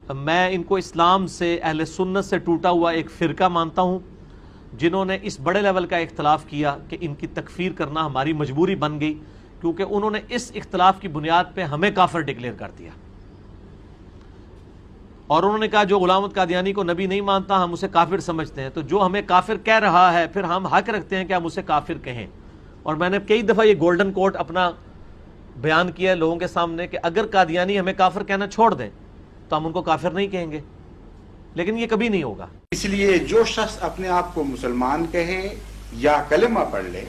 میں ان کو اسلام سے، اہل سنت سے ٹوٹا ہوا ایک فرقہ مانتا ہوں، جنہوں نے اس بڑے لیول کا اختلاف کیا کہ ان کی تکفیر کرنا ہماری مجبوری بن گئی، کیونکہ انہوں نے اس اختلاف کی بنیاد پہ ہمیں کافر ڈکلیئر کر دیا، اور انہوں نے کہا جو غلام احمد قادیانی کو نبی نہیں مانتا ہم اسے کافر سمجھتے ہیں، تو جو ہمیں کافر کہہ رہا ہے پھر ہم حق رکھتے ہیں کہ ہم اسے کافر کہیں۔ اور میں نے کئی دفعہ یہ گولڈن کوٹ اپنا بیان کیا ہے لوگوں کے سامنے کہ اگر قادیانی ہمیں کافر کہنا چھوڑ دیں تو ہم ان کو کافر نہیں کہیں گے، لیکن یہ کبھی نہیں ہوگا۔ اس لیے جو شخص اپنے آپ کو مسلمان کہے یا کلمہ پڑھ لے،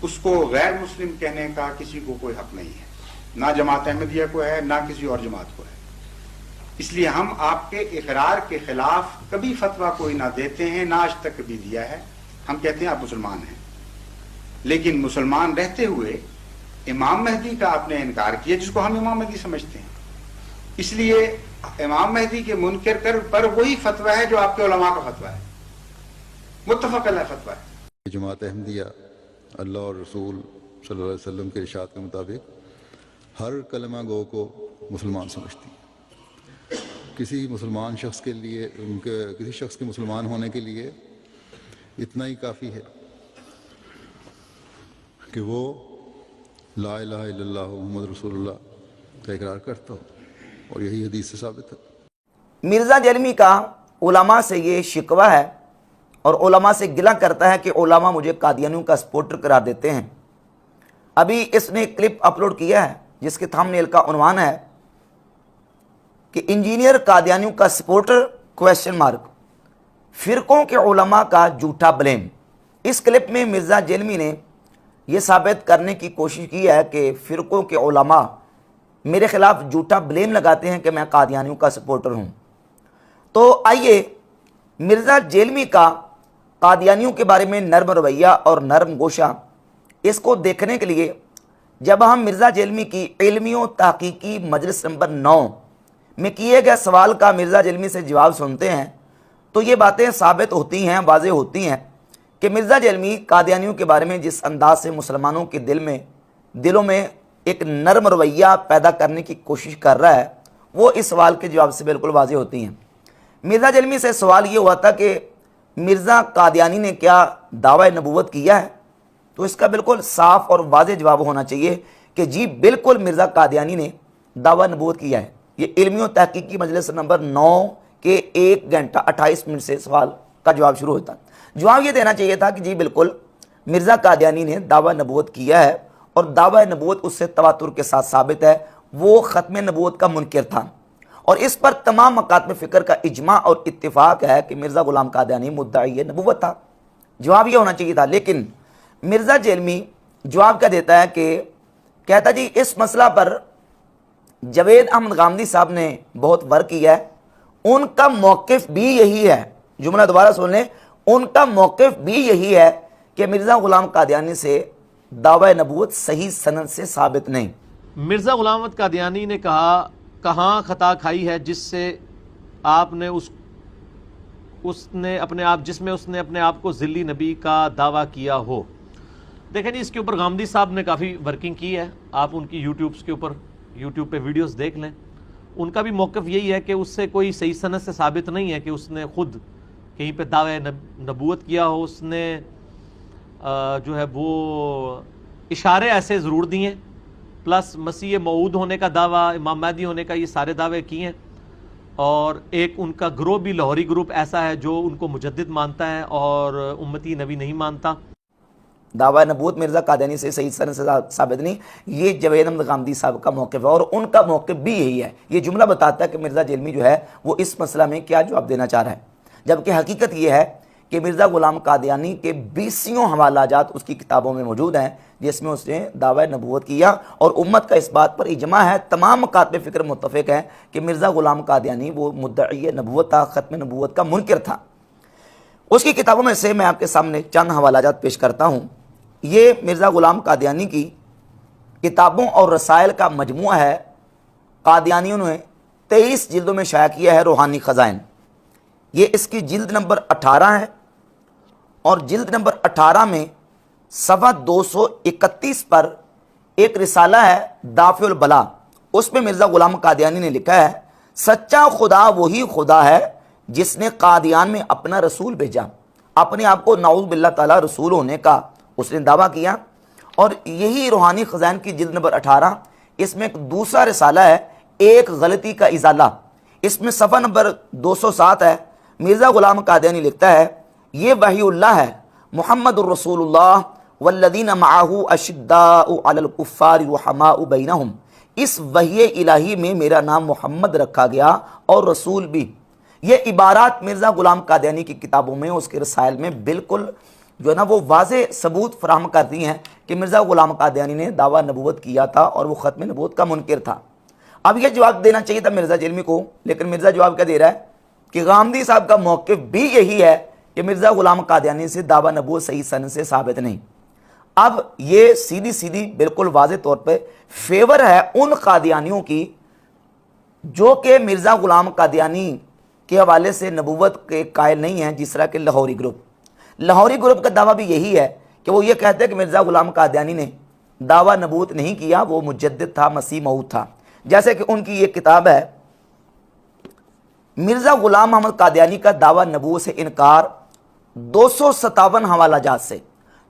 اس کو غیر مسلم کہنے کا کسی کو کوئی حق نہیں ہے، نہ جماعت احمدیہ کو ہے نہ کسی اور جماعت کو ہے۔ اس لیے ہم آپ کے اقرار کے خلاف کبھی فتویٰ کوئی نہ دیتے ہیں، نہ آج تک کبھی دیا ہے۔ ہم کہتے ہیں آپ مسلمان ہیں، لیکن مسلمان رہتے ہوئے امام مہدی کا آپ نے انکار کیا، جس کو ہم امام مہدی سمجھتے ہیں۔ اس لیے امام مہدی کے منکر کر پر وہی فتویٰ ہے جو آپ کے علماء کا فتویٰ ہے، متفق علیہ فتویٰ ہے۔ جماعت احمدیہ اللہ اور رسول صلی اللہ علیہ وسلم کے ارشاد کے مطابق ہر کلمہ گو کو مسلمان سمجھتی ہے۔ کسی مسلمان شخص کے لیے کسی شخص کے مسلمان ہونے کے لیے اتنا ہی کافی ہے کہ وہ لا الہ الا اللہ محمد رسول اللہ کا اقرار کرتا ہو، اور یہی حدیث سے ثابت ہے۔ مرزا جیلمی کا علماء سے یہ شکوہ ہے اور علماء سے گلہ کرتا ہے کہ علماء مجھے قادیانیوں کا سپورٹر قرار دیتے ہیں۔ ابھی اس نے کلپ اپلوڈ کیا ہے جس کے تھمبنیل کا عنوان ہے کہ انجینئر قادیانیوں کا سپورٹر کویسچن مارک، فرقوں کے علماء کا جھوٹا بلیم۔ اس کلپ میں مرزا جیلمی نے یہ ثابت کرنے کی کوشش کی ہے کہ فرقوں کے علماء میرے خلاف جھوٹا بلیم لگاتے ہیں کہ میں قادیانیوں کا سپورٹر ہوں۔ تو آئیے مرزا جیلمی کا قادیانیوں کے بارے میں نرم رویہ اور نرم گوشہ، اس کو دیکھنے کے لیے جب ہم مرزا جیلمی کی علمی و تحقیقی مجلس نمبر 9 میں کیے گئے سوال کا مرزا جیلمی سے جواب سنتے ہیں تو یہ باتیں ثابت ہوتی ہیں، واضح ہوتی ہیں کہ مرزا جیلمی قادیانیوں کے بارے میں جس انداز سے مسلمانوں کے دلوں میں ایک نرم رویہ پیدا کرنے کی کوشش کر رہا ہے، وہ اس سوال کے جواب سے بالکل واضح ہوتی ہیں۔ مرزا جیلمی سے سوال یہ ہوا تھا کہ مرزا قادیانی نے کیا دعوی نبوت کیا ہے، تو اس کا بالکل صاف اور واضح جواب ہونا چاہیے کہ جی بالکل مرزا قادیانی نے دعوی نبوت کیا ہے۔ یہ علمی و تحقیقی مجلس نمبر 9 کے 1 گھنٹہ 28 منٹ سے سوال کا جواب شروع ہوتا ہے۔ جواب یہ دینا چاہیے تھا کہ جی بالکل مرزا قادیانی نے دعوی نبوت کیا ہے، اور دعوی نبوت اس سے تواتر کے ساتھ ثابت ہے، وہ ختم نبوت کا منکر تھا، اور اس پر تمام مکاتب فکر کا اجماع اور اتفاق ہے کہ مرزا غلام قادیانی مدعی نبوت تھا۔ جواب یہ ہونا چاہیے تھا، لیکن مرزا جیلمی جواب کیا دیتا ہے کہ کہتا جی اس مسئلہ پر جاوید احمد غامدی صاحب نے بہت ورک کیا ہے، ان کا موقف بھی یہی ہے، جملہ دوبارہ سن لیں، ان کا موقف بھی یہی ہے کہ مرزا غلام قادیانی سے دعوی نبوت صحیح سند سے ثابت نہیں۔ مرزا غلام احمد قادیانی نے کہا کہاں خطا کھائی ہے جس سے آپ نے اس نے اپنے آپ کو ذلی نبی کا دعویٰ کیا ہو۔ دیکھیں جی اس کے اوپر غامدی صاحب نے کافی ورکنگ کی ہے، آپ ان کی یوٹیوب پہ ویڈیوز دیکھ لیں۔ ان کا بھی موقف یہی ہے کہ اس سے کوئی صحیح سند سے ثابت نہیں ہے کہ اس نے خود کہیں پہ دعوی نبوت کیا ہو۔ اس نے جو ہے وہ اشارے ایسے ضرور دیے ہیں، پلس مسیح موعود ہونے کا دعویٰ، امام مہدی ہونے کا، یہ سارے دعوے کیے ہیں، اور ایک ان کا گروہ بھی لاہوری گروپ ایسا ہے جو ان کو مجدد مانتا ہے اور امتی نبی نہیں مانتا۔ دعوی نبوت مرزا قادیانی سے صحیح سند سے ثابت نہیں، یہ جاوید احمد غامدی صاحب کا موقف ہے، اور ان کا موقف بھی یہی ہے۔ یہ جملہ بتاتا ہے کہ مرزا جیلمی جو ہے وہ اس مسئلہ میں کیا جواب دینا چاہ رہا ہے، جبکہ حقیقت یہ ہے کہ مرزا غلام قادیانی کے 20 حوالہ جات اس کی کتابوں میں موجود ہیں جس میں اس نے دعوی نبوت کیا، اور امت کا اس بات پر اجماع ہے، تمام مکاتب فکر متفق ہیں کہ مرزا غلام قادیانی وہ مدعی نبوت تھا، ختم نبوت کا منکر تھا۔ اس کی کتابوں میں سے میں آپ کے سامنے چند حوالہ جات پیش کرتا ہوں۔ یہ مرزا غلام قادیانی کی کتابوں اور رسائل کا مجموعہ ہے، قادیانیوں نے 23 جلدوں میں شائع کیا ہے، روحانی خزائن۔ یہ اس کی جلد نمبر 18 ہے، اور جلد نمبر 18 میں صفحہ 231 پر ایک رسالہ ہے دافع البلا، اس میں مرزا غلام قادیانی نے لکھا ہے سچا خدا وہی خدا ہے جس نے قادیان میں اپنا رسول بھیجا. اپنے آپ کو نعوذ باللہ تعالیٰ رسول ہونے کا اس نے دعویٰ کیا. اور یہی روحانی خزائن کی جلد نمبر 18 اس میں ایک دوسرا رسالہ ہے ایک غلطی کا ازالہ. اس میں صفحہ نمبر 207 ہے. مرزا غلام قادیانی لکھتا ہے یہ وحی اللہ ہے. محمد الرسول اللہ والذین معہ اشداء علی الکفار رحماء بینہم. اس وحی الہی میں میرا نام محمد رکھا گیا اور رسول بھی. یہ عبارات مرزا غلام قادیانی کی کتابوں میں اس کے رسائل میں بالکل جو ہے نا وہ واضح ثبوت فراہم کرتی ہیں کہ مرزا غلام قادیانی نے دعویٰ نبوت کیا تھا اور وہ ختم نبوت کا منکر تھا. اب یہ جواب دینا چاہیے تھا مرزا جیلمی کو، لیکن مرزا جواب کیا دے رہا ہے کہ غامدی صاحب کا موقف بھی یہی ہے کہ مرزا غلام قادیانی سے دعویٰ نبوت صحیح سند سے ثابت نہیں. اب یہ سیدھی سیدھی بالکل واضح طور پہ فیور ہے ان قادیانیوں کی جو کہ مرزا غلام قادیانی کے حوالے سے نبوت کے قائل نہیں ہیں، جس طرح کہ لاہوری گروپ. لاہوری گروپ کا دعویٰ بھی یہی ہے کہ وہ یہ کہتے ہیں کہ مرزا غلام قادیانی نے دعویٰ نبوت نہیں کیا، وہ مجدد تھا، مسیح موعود تھا. جیسے کہ ان کی یہ کتاب ہے مرزا غلام محمد قادیانی کا دعویٰ نبوت سے انکار 257 حوالہ جات سے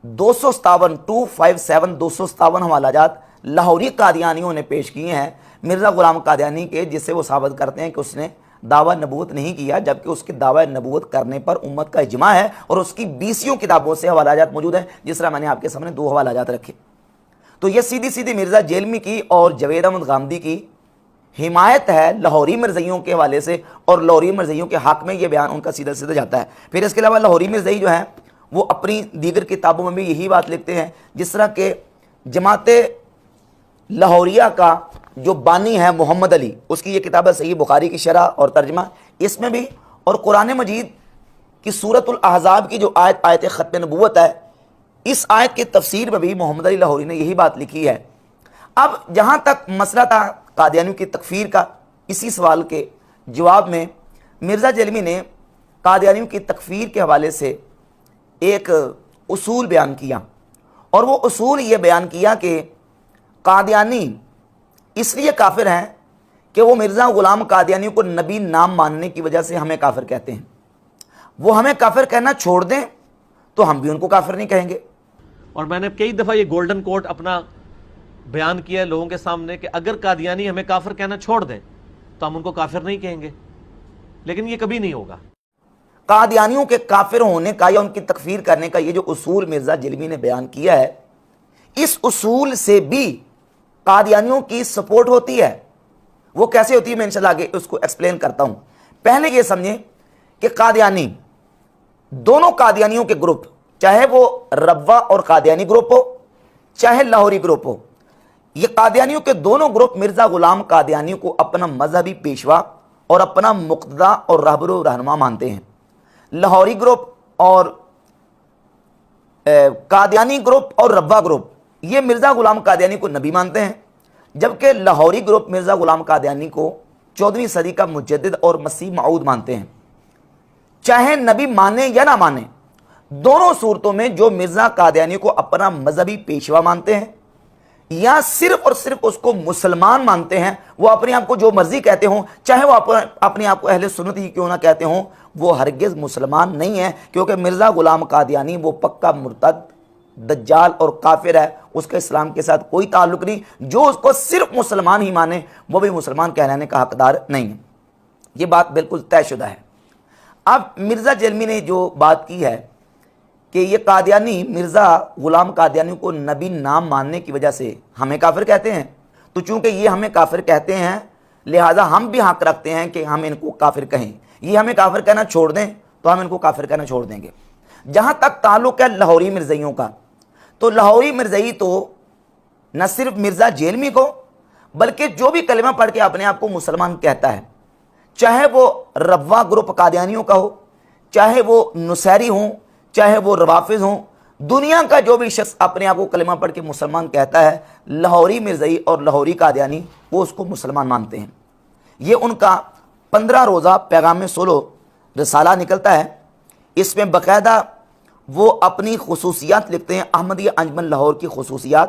257 حوالہ جات لاہوری قادیانیوں نے پیش کیے ہیں مرزا غلام قادیانی کے، جس سے وہ ثابت کرتے ہیں کہ اس نے دعویٰ نبوت نہیں کیا، جبکہ اس کے دعویٰ نبوت کرنے پر امت کا اجماع ہے اور اس کی 20 کتابوں سے حوالہ جات موجود ہیں، جس طرح میں نے آپ کے سامنے 2 حوالہ جات رکھے. تو یہ سیدھی سیدھی مرزا جیلمی کی اور جوید احمد غامدی کی حمایت ہے لاہوری مرزائیوں کے حوالے سے، اور لاہوری مرزائیوں کے حق میں یہ بیان ان کا سیدھا سیدھا جاتا ہے. پھر اس کے علاوہ لاہوری مرزائی جو ہیں وہ اپنی دیگر کتابوں میں بھی یہی بات لکھتے ہیں، جس طرح کہ جماعت لاہوریہ کا جو بانی ہے محمد علی، اس کی یہ کتاب ہے صحیح بخاری کی شرح اور ترجمہ، اس میں بھی، اور قرآن مجید کی سورۃ الاحزاب کی جو آیت ختم نبوت ہے، اس آیت کی تفسیر میں بھی محمد علی لاہوری نے یہی بات لکھی ہے. اب جہاں تک مسئلہ تھا قادیانیوں کی تکفیر کا، اسی سوال کے جواب میں مرزا جیلمی نے قادیانیوں کی تکفیر کے حوالے سے ایک اصول بیان کیا، اور وہ اصول یہ بیان کیا کہ قادیانی اس لیے کافر ہیں کہ وہ مرزا غلام قادیانیوں کو نبی نام ماننے کی وجہ سے ہمیں کافر کہتے ہیں. وہ ہمیں کافر کہنا چھوڑ دیں تو ہم بھی ان کو کافر نہیں کہیں گے. اور میں نے کئی دفعہ یہ گولڈن کوٹ اپنا بیان کیا ہے لوگوں کے سامنے کہ اگر قادیانی ہمیں کافر کہنا چھوڑ دیں تو ہم ان کو کافر نہیں کہیں گے، لیکن یہ کبھی نہیں ہوگا. قادیانیوں کے کافر ہونے کا یا ان کی تکفیر کرنے کا یہ جو اصول مرزا جیلمی نے بیان کیا ہے، اس اصول سے بھی قادیانیوں کی سپورٹ ہوتی ہے. وہ کیسے ہوتی ہے میں انشاءاللہ آگے اس کو ایکسپلین کرتا ہوں. پہلے یہ سمجھیں کہ قادیانی، دونوں قادیانیوں کے گروپ، چاہے وہ روا اور قادیانی گروپ ہو چاہے لاہوری گروپ ہو، یہ قادیانیوں کے دونوں گروپ مرزا غلام قادیانی کو اپنا مذہبی پیشوا اور اپنا مقتدا اور رہبر و رہنما مانتے ہیں. لاہوری گروپ اور قادیانی گروپ اور روا گروپ یہ مرزا غلام قادیانی کو نبی مانتے ہیں، جبکہ لاہوری گروپ مرزا غلام قادیانی کو 14ویں صدی کا مجدد اور مسیح موعود مانتے ہیں. چاہے نبی مانے یا نہ مانے، دونوں صورتوں میں جو مرزا قادیانی کو اپنا مذہبی پیشوا مانتے ہیں یا صرف اور صرف اس کو مسلمان مانتے ہیں، وہ اپنے آپ کو جو مرضی کہتے ہوں، چاہے وہ اپنے آپ کو اہل سنت ہی کیوں نہ کہتے ہوں، وہ ہرگز مسلمان نہیں ہیں، کیونکہ مرزا غلام قادیانی وہ پکا مرتد، دجال اور کافر ہے. اس کا اسلام کے ساتھ کوئی تعلق نہیں. جو اس کو صرف مسلمان ہی مانے وہ بھی مسلمان کہلانے کا حقدار نہیں ہے. یہ بات بالکل طے شدہ ہے. اب مرزا جیلمی نے جو بات کی ہے کہ یہ قادیانی مرزا غلام قادیانی کو نبی نام ماننے کی وجہ سے ہمیں کافر کہتے ہیں، تو چونکہ یہ ہمیں کافر کہتے ہیں لہٰذا ہم بھی حق رکھتے ہیں کہ ہم ان کو کافر کہیں. یہ ہمیں کافر کہنا چھوڑ دیں تو ہم ان کو کافر کہنا چھوڑ دیں گے. جہاں تک تعلق ہے لاہوری مرزائیوں کا، تو لاہوری مرزائی تو نہ صرف مرزا جیلمی کو بلکہ جو بھی کلمہ پڑھ کے اپنے آپ کو مسلمان کہتا ہے، چاہے وہ روا گروپ قادیانیوں کا ہو، چاہے وہ نصیری ہوں، چاہے وہ روافظ ہوں، دنیا کا جو بھی شخص اپنے آپ کو کلمہ پڑھ کے مسلمان کہتا ہے، لاہوری مرزائی اور لاہوری قادیانی وہ اس کو مسلمان مانتے ہیں. یہ ان کا 15 روزہ پیغام سولو رسالہ نکلتا ہے. اس میں باقاعدہ وہ اپنی خصوصیات لکھتے ہیں، احمدیہ انجمن لاہور کی خصوصیات.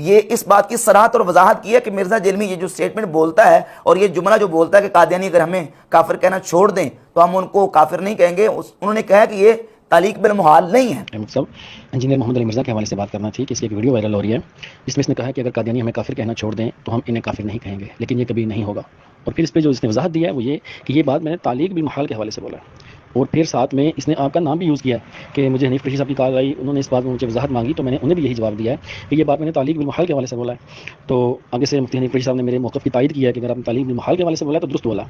یہ اس بات کی صراحت اور وضاحت کی ہے کہ مرزا جیلمی یہ جو سٹیٹمنٹ بولتا ہے اور یہ جملہ جو بولتا ہے کہ قادیانی اگر ہمیں کافر کہنا چھوڑ دیں تو ہم ان کو کافر نہیں کہیں گے، انہوں نے کہا کہ یہ تعلیق بالمحال نہیں ہے۔ احمد صاحب انجینئر محمد علی مرزا کے حوالے سے بات کرنا تھی کہ اس کی ایک ویڈیو وائرل ہو رہی ہے جس میں اس نے کہا کہ اگر قادیانی ہمیں کافر کہنا چھوڑ دیں تو ہم انہیں کافر نہیں کہیں گے، لیکن یہ کبھی نہیں ہوگا۔ اور پھر اس پہ جو اس نے وضاحت دیا ہے وہ یہ کہ یہ بات میں نے تعلیق بالمحال کے حوالے سے بولا ہے، اور پھر ساتھ میں اس نے آپ کا نام بھی یوز کیا ہے کہ مجھے حنیف قریشی صاحب کی کال آئی، انہوں نے اس بات میں مجھے وضاحت مانگی تو میں نے انہیں بھی یہی جواب دیا ہے کہ یہ بات میں نے تعلیق بالمحال کے حوالے سے بولا ہے۔ تو آگے سے مفتی حنیف قریشی صاحب نے میرے موقف کی تائید کی ہے کہ اگر آپ نے تعلیق بالمحال کے حوالے سے بولا ہے تو درست بولا،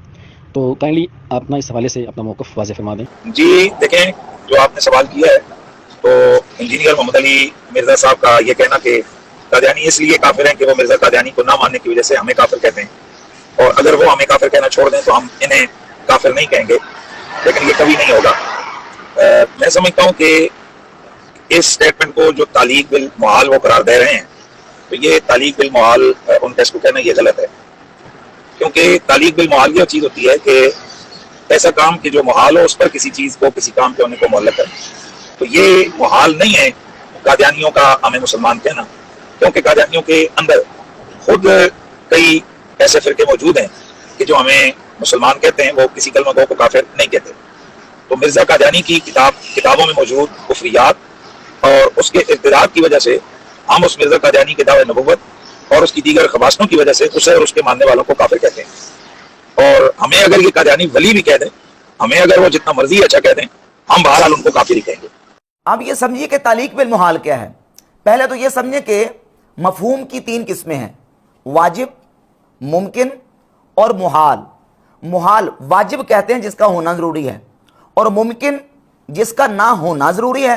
تو کائنڈلی آپ اپنا اس حوالے سے اپنا موقف واضح فرما دیں۔ جی دیکھیں، جو آپ نے سوال کیا ہے تو انجینئر محمد علی مرزا صاحب کا یہ کہنا کہ قادیانی اس لیے کافر ہیں کہ وہ مرزا قادیانی کو نہ ماننے کی وجہ سے ہمیں کافر کہتے ہیں، اور اگر وہ ہمیں کافر کہنا چھوڑ دیں تو ہم انہیں کافر نہیں کہیں گے، لیکن یہ کبھی نہیں ہوگا۔ میں سمجھتا ہوں کہ اس سٹیٹمنٹ کو جو تعلیق بالمحال وہ قرار دے رہے ہیں تو یہ تعلیق بالمحال ان کا اس کو کہنا یہ غلط ہے، کیونکہ تعلیق بالمحال یہ چیز ہوتی ہے کہ ایسا کام کہ جو محال ہو اس پر کسی چیز کو کسی کام کے ہونے کو معلق کرنا، تو یہ محال نہیں ہے قادیانیوں کا ہمیں مسلمان کہنا، کیونکہ قادیانیوں کے اندر خود کئی ایسے فرقے موجود ہیں کہ جو ہمیں مسلمان کہتے ہیں، وہ کسی کلمہ گو کو کافر نہیں کہتے۔ تو مرزا قادیانی کی کتابوں میں موجود کفریات اور اس کے ارتداد کی وجہ سے ہم اس مرزا قادیانی کے دعوے نبوت اور اس کی دیگر خباثتوں کی وجہ سے اسے اور اس کے ماننے والوں کو کافر کہتے ہیں، اور ہمیں اگر یہ قادیانی ولی بھی کہہ دیں، ہمیں اگر وہ جتنا مرضی اچھا کہہ دیں، ہم بہرحال ان کو کافر ہی کہیں گے۔ اب یہ سمجھیے کہ تعلیق بالمحال کیا ہے۔ پہلے تو یہ سمجھیں کہ مفہوم کی 3 قسمیں ہیں، واجب، ممکن اور محال۔ محال واجب کہتے ہیں جس کا ہونا ضروری ہے، اور ممکن جس کا نہ ہونا ضروری ہے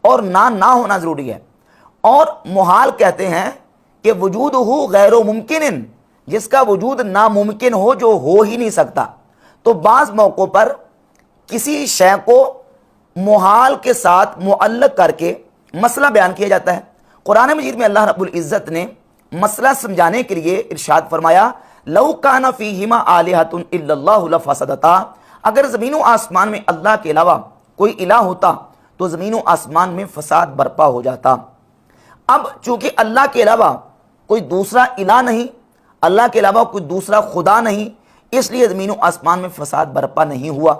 اور نہ ہونا ضروری ہے، اور محال کہتے ہیں کہ وجود ہو غیر ممکن، جس کا وجود ناممکن ہو، جو ہو ہی نہیں سکتا۔ تو بعض موقعوں پر کسی شے کو محال کے ساتھ معلق کر کے مسئلہ بیان کیا جاتا ہے۔ قرآن مجید میں اللہ رب العزت نے مسئلہ سمجھانے کے لیے ارشاد فرمایا، لو کان فیہما آلہۃ الا اللہ لفسدتا، اگر زمین و آسمان میں اللہ کے علاوہ کوئی الہ ہوتا تو زمین و آسمان میں فساد برپا ہو جاتا۔ اب چونکہ اللہ کے علاوہ کوئی دوسرا الہ نہیں، اللہ کے علاوہ کوئی دوسرا خدا نہیں، اس لیے زمین و آسمان میں فساد برپا نہیں ہوا۔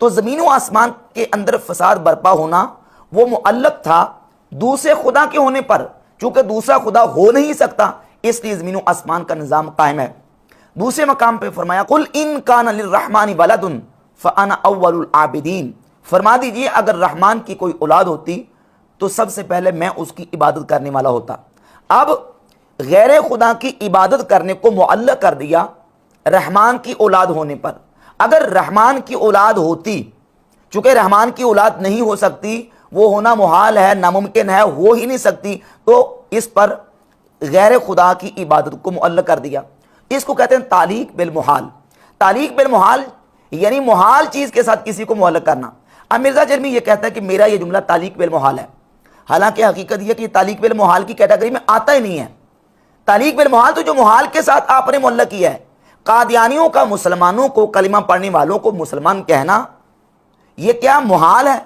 تو زمین و آسمان کے اندر فساد برپا ہونا وہ معلق تھا دوسرے خدا کے ہونے پر، چونکہ دوسرا خدا ہو نہیں سکتا، اس لیے زمین و آسمان کا نظام قائم ہے۔ دوسرے مقام پہ فرمایا، قل ان کان للرحمن ولد فانا اول العابدین، فرما دیجئے اگر رحمان کی کوئی اولاد ہوتی تو سب سے پہلے میں اس کی عبادت کرنے والا ہوتا۔ اب غیر خدا کی عبادت کرنے کو معلق کر دیا رحمان کی اولاد ہونے پر۔ اگر رحمان کی اولاد ہوتی، چونکہ رحمان کی اولاد نہیں ہو سکتی، وہ ہونا محال ہے، ناممکن ہے، ہو ہی نہیں سکتی، تو اس پر غیر خدا کی عبادت کو معلق کر دیا۔ اس کو کہتے ہیں تعلیق بالمحال۔ تعلیق بالمحال یعنی محال چیز کے ساتھ کسی کو معلق کرنا۔ اب مرزا جیلمی یہ کہتا ہے کہ میرا یہ جملہ تعلیق بالمحال ہے، حالانکہ حقیقت یہ کہ یہ تعلیق بالمحال کی کیٹیگری میں آتا ہی نہیں ہے۔ تعلیق بالمحال تو جو محال کے ساتھ آپ نے معلق کیا ہے، قادیانیوں کا مسلمانوں کو، کلمہ پڑھنے والوں کو مسلمان کہنا، یہ کیا محال ہے؟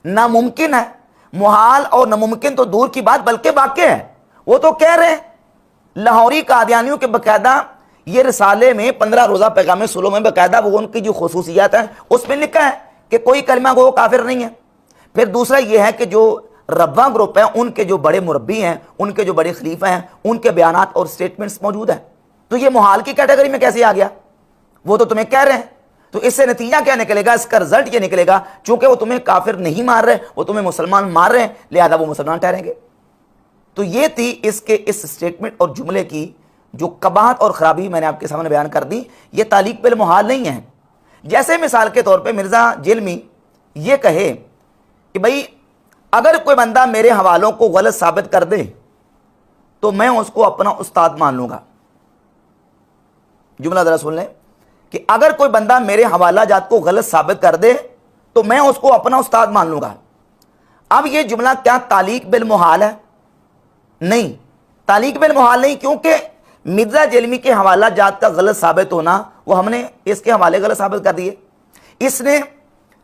ناممکن ہے۔ محال اور ناممکن تو دور کی بات بلکہ واقع ہے۔ وہ تو کہہ رہے ہیں، لاہوری قادیانیوں کے باقاعدہ یہ رسالے میں 15 روزہ پیغام صلح میں باقاعدہ وہ ان کی جو خصوصیات ہیں اس میں لکھا ہے کہ کوئی کلمہ گو کافر نہیں ہے۔ پھر دوسرا یہ ہے کہ جو ربوہ گروپ ہے، ان کے جو بڑے مربی ہیں، ان کے جو بڑے خلیفہ ہیں، ان کے بیانات اور سٹیٹمنٹس موجود ہیں۔ تو یہ محال کی کیٹیگری میں کیسے آ گیا؟ وہ تو تمہیں کہہ رہے ہیں۔ تو اس سے نتیجہ کیا نکلے گا؟ اس کا رزلٹ یہ نکلے گا، چونکہ وہ تمہیں کافر نہیں مار رہے، وہ تمہیں مسلمان مار رہے ہیں، لہذا وہ مسلمان ٹھہریں گے۔ تو یہ تھی اس کے اس سٹیٹمنٹ اور جملے کی جو قباحت اور خرابی میں نے آپ کے سامنے بیان کر دی۔ یہ تعلیق بالمحال نہیں ہے۔ جیسے مثال کے طور پہ مرزا جیلمی یہ کہے کہ بھئی اگر کوئی بندہ میرے حوالوں کو غلط ثابت کر دے تو میں اس کو اپنا استاد مان لوں گا۔ جملہ ذرا سن لیں کہ اگر کوئی بندہ میرے حوالہ جات کو غلط ثابت کر دے تو میں اس کو اپنا استاد مان لوں گا۔ اب یہ جملہ کیا تعلیق بالمحال ہے؟ نہیں، تعلیق بالمحال نہیں، کیونکہ مرزا جیلمی کے حوالہ جات کا غلط ثابت ہونا وہ ہم نے اس کے حوالے غلط ثابت کر دیے۔ اس نے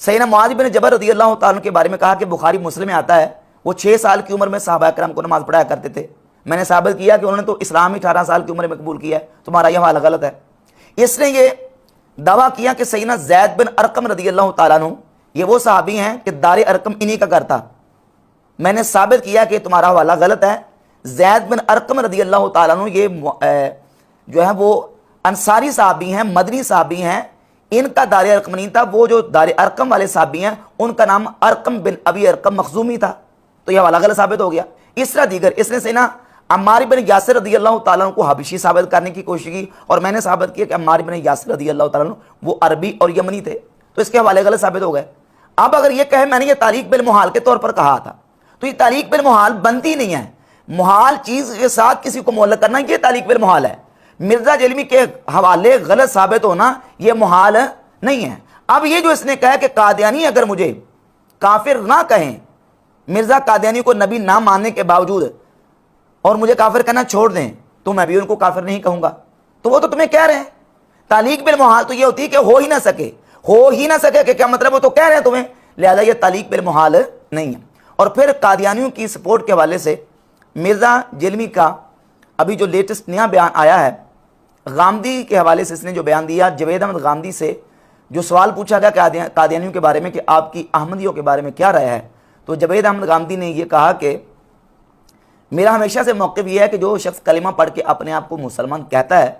سیدنا معاذ بن جبل رضی اللہ تعالیٰ عنہ کے بارے میں کہا کہ بخاری مسلم میں آتا ہے وہ 6 سال کی عمر میں صحابہ کرام کو نماز پڑھایا کرتے تھے۔ میں نے ثابت کیا کہ انہوں نے تو اسلام ہی 18 سال کی عمر میں قبول کیا ہے, تمہارا یہ حوالہ غلط ہے. اس نے یہ دعویٰ کیا کہ سیدنا زید بن ارقم رضی اللہ تعالیٰ عنہ یہ وہ صحابی ہیں کہ دار ارقم انہی کا کرتا. میں نے ثابت کیا کہ تمہارا حوالہ غلط ہے. زید بن ارقم رضی اللہ تعالیٰ عنہ یہ جو ہے وہ انصاری صحابی ہیں, مدنی صحابی ہیں, ان کا دار ارقم نہیں تھا. وہ جو دار ارقم والے صحابی ہیں ان کا نام ارقم بن ابی ارقم مخزومی تھا, تو یہ حوالہ غلط ثابت ہو گیا. اس طرح دیگر اس نے سیدنا عمار بن یاسر رضی اللہ تعالیٰ عنہ کو حبشی ثابت کرنے کی کوشش کی, اور میں نے ثابت کیا کہ عمار بن یاسر رضی اللہ تعالیٰ عنہ وہ عربی اور یمنی تھے, تو اس کے حوالے غلط ثابت ہو گئے. اب اگر یہ کہے میں نے یہ تعلیق بالمحال کے طور پر کہا تھا, تو یہ تعلیق بالمحال بنتی نہیں ہے. محال چیز کے ساتھ کسی کو معلق کرنا یہ تعلیق بالمحال ہے. مرزا جیلمی کے حوالے غلط ثابت ہونا یہ محال نہیں ہے. اب یہ جو اس نے کہا کہ قادیانی اگر مجھے کافر نہ کہیں, مرزا قادیانی کو نبی نہ ماننے کے باوجود اور مجھے کافر کہنا چھوڑ دیں, تو میں بھی ان کو کافر نہیں کہوں گا. تو وہ تو تمہیں کہہ رہے ہیں تعلیق بالمحال تو یہ ہوتی ہے کہ ہو ہی نہ سکے کہ کیا مطلب, وہ تو کہہ رہے ہیں تمہیں, لہذا یہ تعلیق بالمحال نہیں ہے. اور پھر قادیانیوں کی سپورٹ کے حوالے سے مرزا جیلمی کا ابھی جو لیٹسٹ نیا بیان آیا ہے, غامدی کے حوالے سے اس نے جو بیان دیا, جوید احمد غامدی سے جو سوال پوچھا گیا قادیانیوں کے بارے میں کہ آپ کی احمدیوں کے بارے میں کیا رائے ہے, تو جوید احمد غامدی نے یہ کہا کہ میرا ہمیشہ سے موقف یہ ہے کہ جو شخص کلمہ پڑھ کے اپنے آپ کو مسلمان کہتا ہے,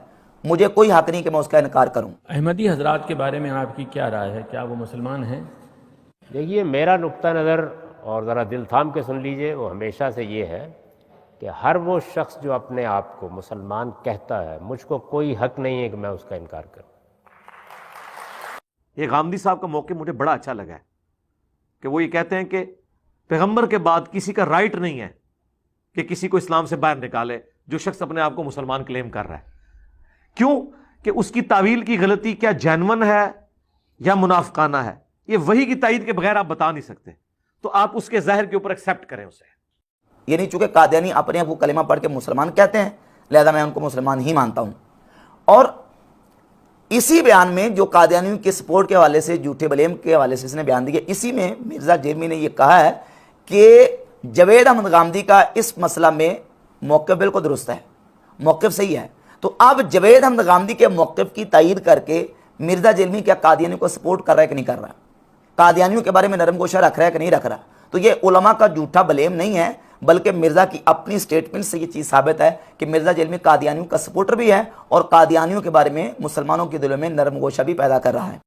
مجھے کوئی حق نہیں کہ میں اس کا انکار کروں. احمدی حضرات کے بارے میں آپ کی کیا رائے ہے, کیا وہ مسلمان ہیں؟ دیکھیے میرا نقطہ نظر, اور ذرا دل تھام کے سن لیجئے, وہ ہمیشہ سے یہ ہے کہ ہر وہ شخص جو اپنے آپ کو مسلمان کہتا ہے, مجھ کو کوئی حق نہیں ہے کہ میں اس کا انکار کروں. یہ غامدی صاحب کا موقع مجھے بڑا اچھا لگا ہے کہ وہ یہ کہتے ہیں کہ پیغمبر کے بعد کسی کا رائٹ نہیں ہے کہ کسی کو اسلام سے باہر نکالے جو شخص اپنے آپ کو مسلمان کلیم کر رہا ہے. کیوں کہ اس کی تعویل کی غلطی کیا جینون ہے یا منافقانہ ہے, یہ وحی کی تائید کے بغیر آپ بتا نہیں سکتے, تو آپ اس کے ظاہر کے اوپر ایکسیپٹ کریں اسے. یعنی چونکہ قادیانی اپنے آپ کو کلمہ پڑھ کے مسلمان کہتے ہیں, لہذا میں ان کو مسلمان ہی مانتا ہوں. اور اسی بیان میں جو قادیانیوں کے سپورٹ کے حوالے سے, جھوٹے بلیم کے حوالے سے اس نے بیان دیا, اسی میں مرزا جیلمی نے یہ کہا ہے کہ جوید احمد غامدی کا اس مسئلہ میں موقف بالکل درست ہے, موقف صحیح ہے. تو اب جوید احمد غامدی کے موقف کی تائید کر کے مرزا جیلمی کیا قادیانیوں کو سپورٹ کر رہا ہے کہ نہیں کر رہا, قادیانیوں کے بارے میں نرم گوشہ رکھ رہا ہے کہ نہیں رکھ رہا. تو یہ علماء کا جھوٹا بلیم نہیں ہے, بلکہ مرزا کی اپنی سٹیٹمنٹ سے یہ چیز ثابت ہے کہ مرزا جیلمی قادیانیوں کا سپورٹر بھی ہے اور قادیانیوں کے بارے میں مسلمانوں کے دلوں میں نرم گوشہ بھی پیدا کر رہا ہے.